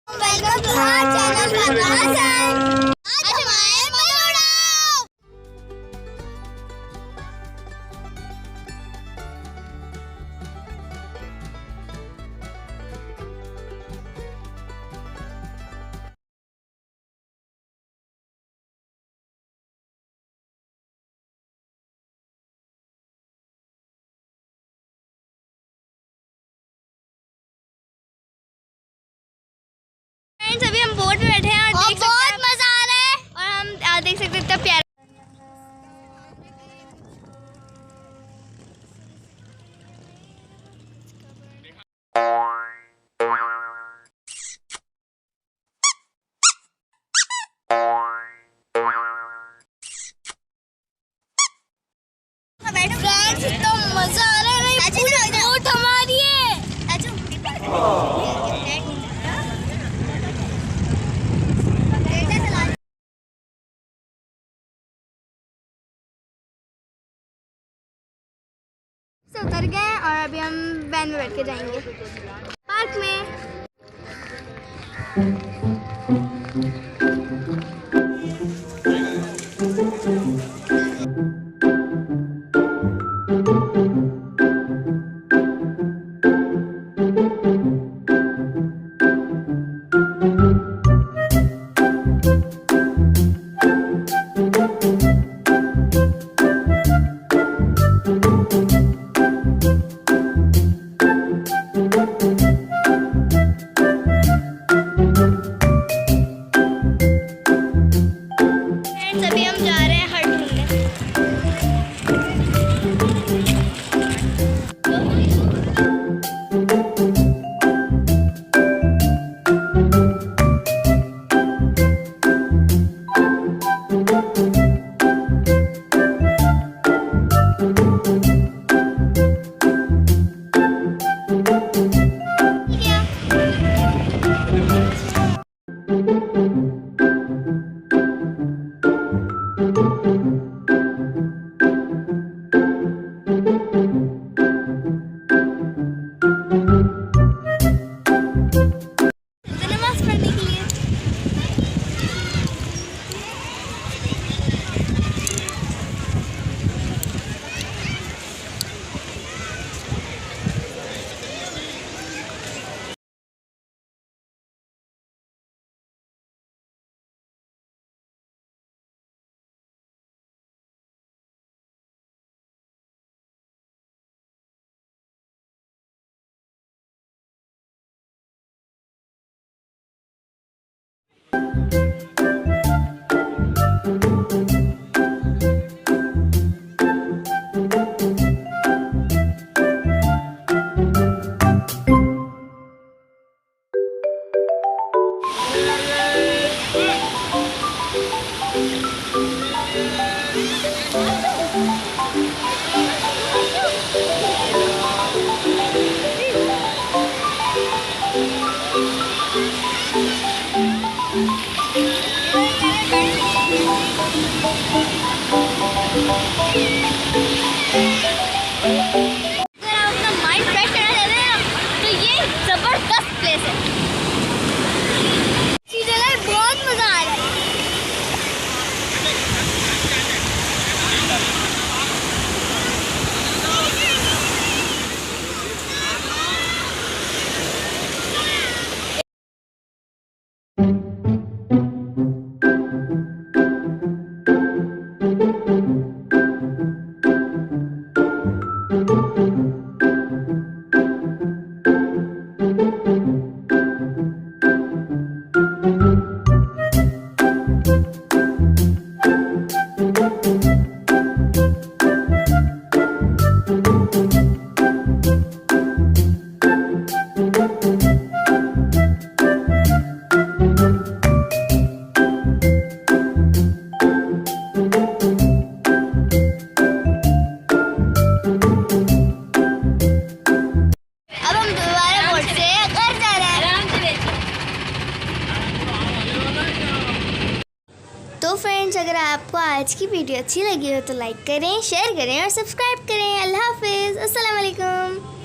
Welcome to our channel FatmaHasan। आज हम आए मनोरा। अभी हम बोट में बैठे हैं और बहुत मजा आ रहा है और हम देख सकते हैं इतना प्यारा। फ्रेंड्स तो मजा आ रहा है, पूरी बोट हमारी है। से उतर गए और अभी हम वैन में बैठ के जाएंगे पार्क में। अभी हम जा रहे हैं हट ढूंढने। अगर आप अपना माइंड फ्रेश करना चाहते हैं तो ये जबरदस्त प्लेस है। इस जगह बहुत मजा आ रहा है। तो फ्रेंड्स, अगर आपको आज की वीडियो अच्छी लगी हो तो लाइक करें, शेयर करें और सब्सक्राइब करें। अल्लाह हाफिज़, अस्सलाम वालेकुम।